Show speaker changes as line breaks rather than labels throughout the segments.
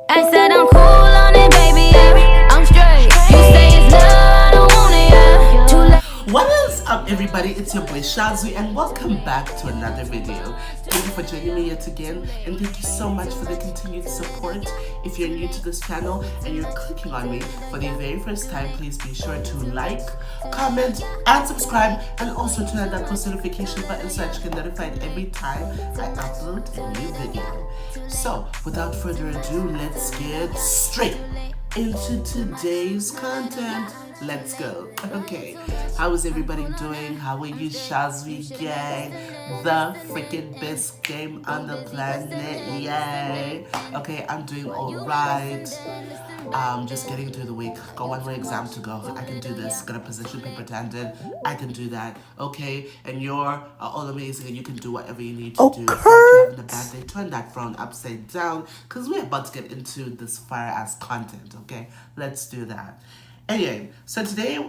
I said I'm cool on it, baby, yeah. I'm straight. You say it's love, I don't want it, yeah. Too late.
What is up, everybody? It's your boy Shazwiyt, and welcome back to another video. Thank you for joining me yet again, and thank you so much for the continued support. If you're new to this channel and you're clicking on me for the very first time, please be sure to like, comment, and subscribe, and also turn on that post notification button so that you get notified every time I upload a new video. So, without further ado, let's get straight into today's content. Let's go. Okay, how is everybody doing? How are you, Shazwiyt gang? The freaking best game on the planet, yay! Okay, I'm doing alright. Just getting through the week. Got one more exam to go. I can do this. Got a position paper to hand in. I can do that. Okay, and you're all amazing, and you can do whatever you need to do. So if you're having a bad day, turn that frown upside down, because we're about to get into this fire ass content. Okay, let's do that. Anyway, so today's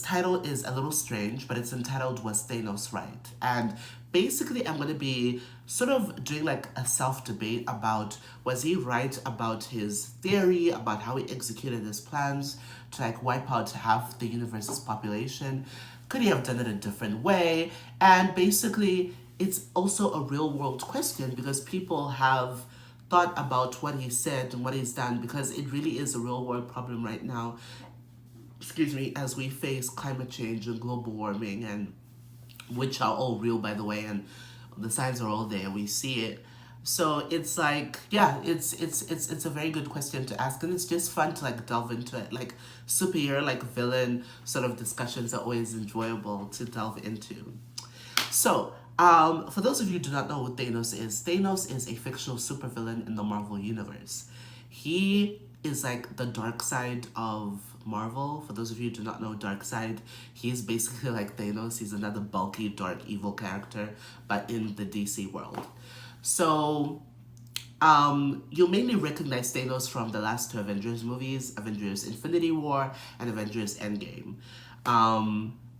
title is a little strange, but it's entitled Was Thanos Right? And basically I'm going to be sort of doing like a self-debate about was he right about his theory, about how he executed his plans to like wipe out half the universe's population. Could he have done it a different way? And basically it's also a real world question because people have thought about what he said and what he's done, because it really is a real world problem right now, as we face climate change and global warming, and which are all real, by the way, and the signs are all there. We see it. So it's like, yeah, it's a very good question to ask, and it's just fun to like delve into it. Like superhero, like villain sort of discussions are always enjoyable to delve into. So, for those of you who do not know what Thanos is a fictional supervillain in the Marvel Universe. He is like the dark side of Marvel. For those of you who do not know dark side, he's basically like Thanos. He's another bulky, dark, evil character, but in the DC world. So, you'll mainly recognize Thanos from the last two Avengers movies, Avengers Infinity War and Avengers Endgame.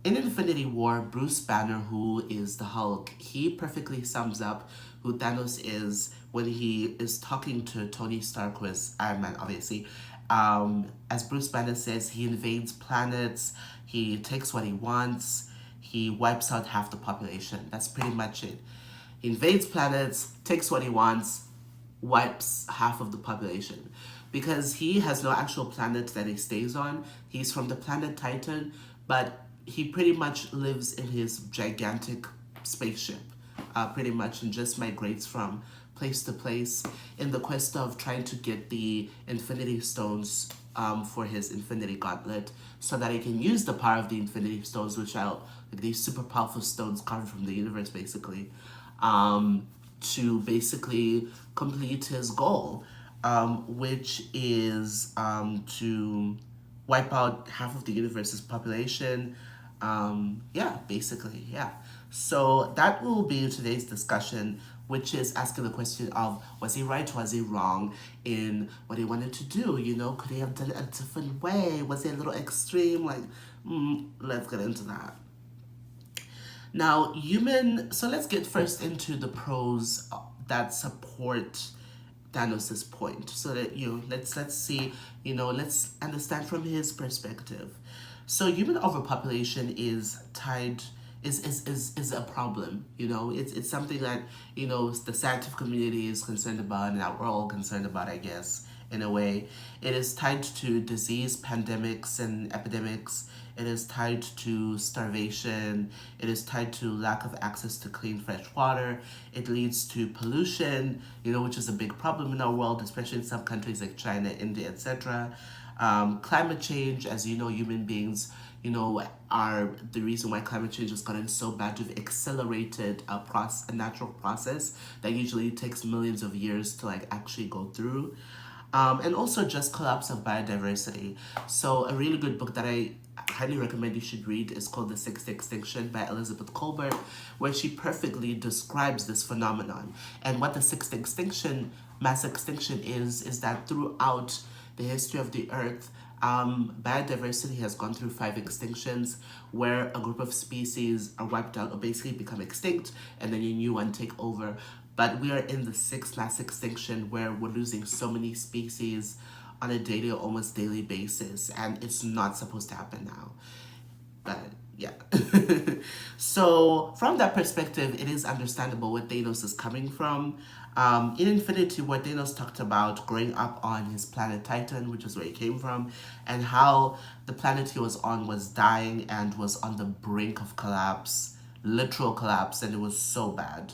In Infinity War, Bruce Banner, who is the Hulk, he perfectly sums up who Thanos is when he is talking to Tony Stark, who is Iron Man, obviously. As Bruce Banner says, he invades planets, he takes what he wants, he wipes out half the population. That's pretty much it. He invades planets, takes what he wants, wipes half of the population. Because he has no actual planet that he stays on. He's from the planet Titan, but he pretty much lives in his gigantic spaceship, pretty much, and just migrates from place to place in the quest of trying to get the Infinity Stones for his Infinity Gauntlet, so that he can use the power of the Infinity Stones, which are like these super powerful stones carved from the universe, basically, to basically complete his goal, which is to wipe out half of the universe's population. Yeah, basically, yeah. So that will be today's discussion, which is asking the question of, was he right, was he wrong in what he wanted to do? You know, could he have done it a different way? Was he a little extreme? Like, let's get into that. Now, so let's get first into the pros that support Thanos's point, so that let's see, let's understand from his perspective. So human overpopulation is tied is a problem. It's something that the scientific community is concerned about, and that we're all concerned about, I guess, in a way. It is tied to disease, pandemics, and epidemics. It is tied to starvation. It is tied to lack of access to clean, fresh water. It leads to pollution, which is a big problem in our world, especially in some countries like China, India, etc. Climate change, as you know, human beings, are the reason why climate change has gotten so bad. We've accelerated a natural process that usually takes millions of years to like actually go through. And also just collapse of biodiversity. So a really good book that I highly recommend you should read is called The Sixth Extinction by Elizabeth Colbert, where she perfectly describes this phenomenon. And what the sixth extinction, mass extinction, is that throughout the history of the earth, biodiversity has gone through 5 extinctions, where a group of species are wiped out or basically become extinct, and then a new one take over. But we are in the sixth mass extinction where we're losing so many species on a daily or almost daily basis, and it's not supposed to happen now. But yeah. So from that perspective, it is understandable where Thanos is coming from. In Infinity, where Thanos talked about growing up on his planet Titan, which is where he came from, and how the planet he was on was dying and was on the brink of collapse, literal collapse, and it was so bad.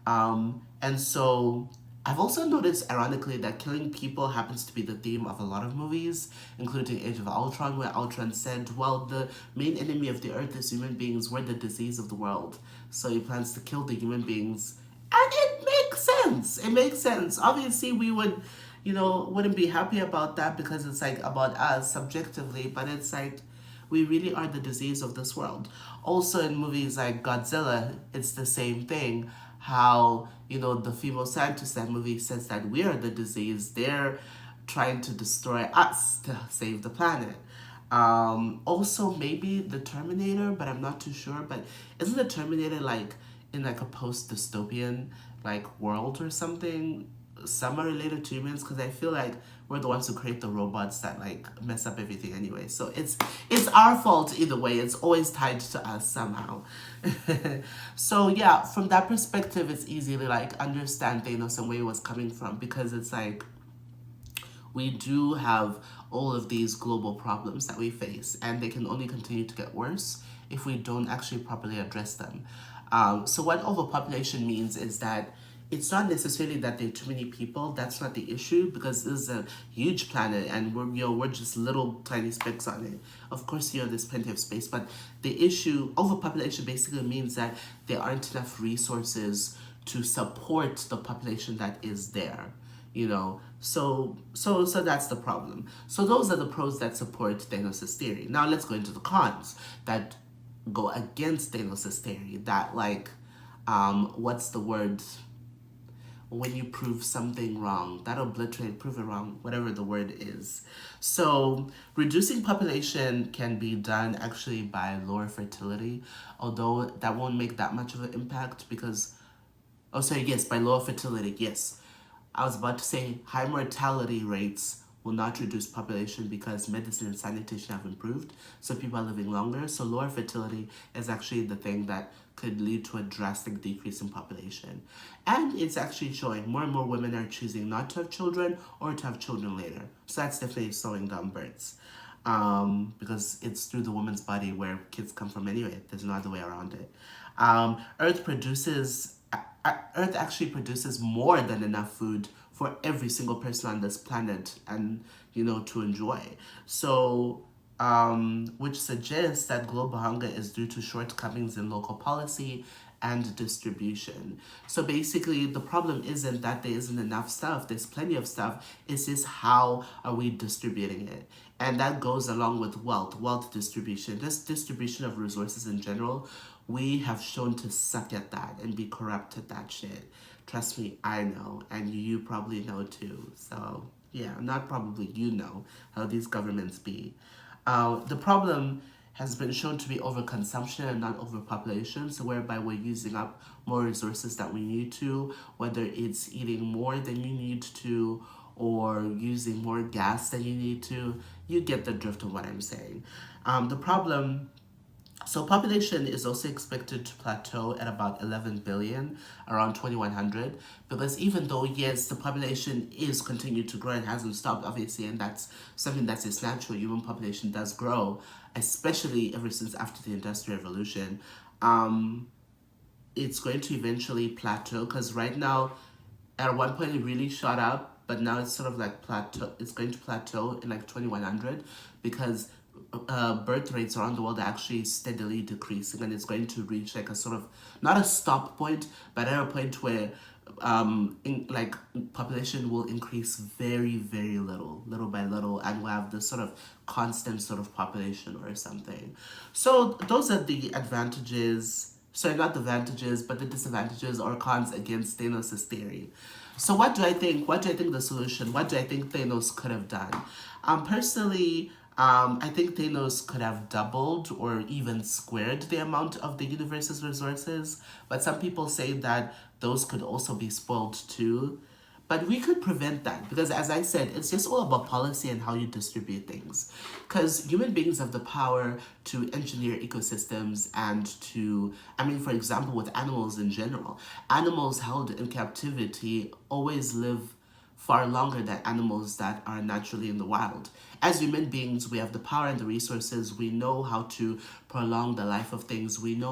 And so I've also noticed, ironically, that killing people happens to be the theme of a lot of movies, including Age of Ultron, where Ultron said, well, the main enemy of the Earth is human beings. We're the disease of the world. So he plans to kill the human beings. And it makes sense. It makes sense. Obviously, we would, wouldn't be happy about that because it's like about us subjectively, but it's like we really are the disease of this world. Also, in movies like Godzilla, it's the same thing. How, the female scientist in that movie says that we are the disease. They're trying to destroy us to save the planet. Also, maybe the Terminator, but I'm not too sure. But isn't the Terminator like in like a post dystopian like world or something? Some are related to humans because I feel like we're the ones who create the robots that like mess up everything anyway. So it's our fault either way. It's always tied to us somehow. So yeah, from that perspective, it's easy to like understand Thanos and where he was coming from because it's like we do have all of these global problems that we face, and they can only continue to get worse if we don't actually properly address them. So what overpopulation means is that it's not necessarily that there are too many people. That's not the issue because this is a huge planet and we're just little tiny specks on it. Of course, there's plenty of space, but the issue overpopulation basically means that there aren't enough resources to support the population that is there. So that's the problem. So those are the pros that support Thanos' theory. Now let's go into the cons that go against Thanos' theory. That like, what's the word? When you prove something wrong, that obliterate, prove it wrong, whatever the word is. So reducing population can be done actually by lower fertility, although that won't make that much of an impact because, oh sorry, yes, by lower fertility, yes. I was about to say high mortality rates will not reduce population because medicine and sanitation have improved, so people are living longer. So lower fertility is actually the thing that could lead to a drastic decrease in population. And it's actually showing more and more women are choosing not to have children or to have children later. So that's definitely slowing down births. Because it's through the woman's body where kids come from anyway. There's no other way around it. Earth actually produces more than enough food for every single person on this planet and, to enjoy. So, which suggests that global hunger is due to shortcomings in local policy and distribution. So basically, the problem isn't that there isn't enough stuff. There's plenty of stuff. It's just how are we distributing it? And that goes along with wealth distribution. This distribution of resources in general, we have shown to suck at that and be corrupt at that shit. Trust me, I know, and you probably know too. So yeah, not probably, how these governments be. The problem has been shown to be overconsumption and not overpopulation, so whereby we're using up more resources that we need to, whether it's eating more than you need to or using more gas than you need to. You get the drift of what I'm saying. So population is also expected to plateau at about 11 billion around 2100, because even though, yes, the population is continuing to grow and hasn't stopped, obviously, and that's something that's just natural, human population does grow, especially ever since after the Industrial Revolution, it's going to eventually plateau, because right now, at one point it really shot up, but now it's sort of like plateau. It's going to plateau in like 2100 because birth rates around the world are actually steadily decreasing, and it's going to reach like a sort of not a stop point, but at a point where population will increase very, very little by little, and we'll have this sort of constant sort of population or something. So those are the advantages. Sorry, not the advantages, but the disadvantages or cons against Thanos' theory. So what do I think? What do I think the solution? What do I think Thanos could have done? Personally, I think Thanos could have doubled or even squared the amount of the universe's resources, but some people say that those could also be spoiled too. But we could prevent that because, as I said, it's just all about policy and how you distribute things. Because human beings have the power to engineer ecosystems and to, I mean, for example, with animals in general, animals held in captivity always live far longer than animals that are naturally in the wild. As human beings, we have the power and the resources. We know how to prolong the life of things. We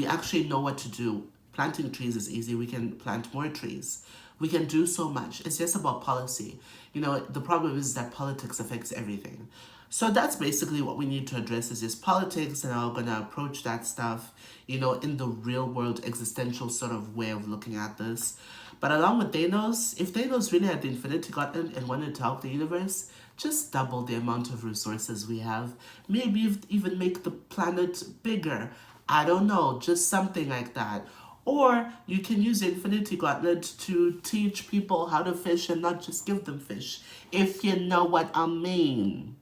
actually know what to do. Planting trees is easy. We can plant more trees. We can do so much. It's just about policy. You know, the problem is that politics affects everything. So that's basically what we need to address is just politics, and I'm gonna approach that stuff, you know, in the real world existential sort of way of looking at this. But along with Thanos, if Thanos really had the Infinity Gauntlet and wanted to help the universe, just double the amount of resources we have. Maybe even make the planet bigger. I don't know, just something like that. Or you can use the Infinity Gauntlet to teach people how to fish and not just give them fish, if you know what I mean.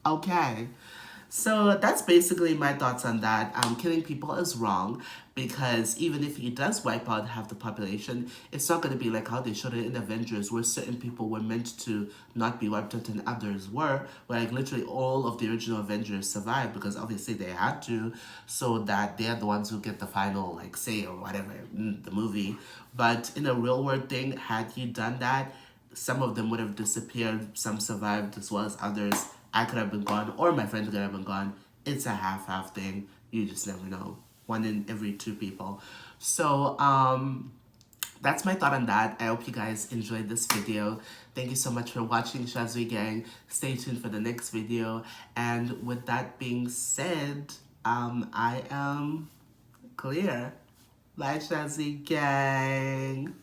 Okay. So that's basically my thoughts on that. Killing people is wrong because even if he does wipe out half the population, it's not going to be like how they showed it in Avengers, where certain people were meant to not be wiped out and others were. Where like literally all of the original Avengers survived because obviously they had to, so that they are the ones who get the final like say or whatever in the movie. But in a real world thing, had he done that, some of them would have disappeared. Some survived as well as others. I could have been gone, or my friend could have been gone. It's a half-half thing. You just never know. One in every two people. So, that's my thought on that. I hope you guys enjoyed this video. Thank you so much for watching, Shazwiyt Gang. Stay tuned for the next video. And with that being said, I am clear. Bye, Shazwiyt Gang.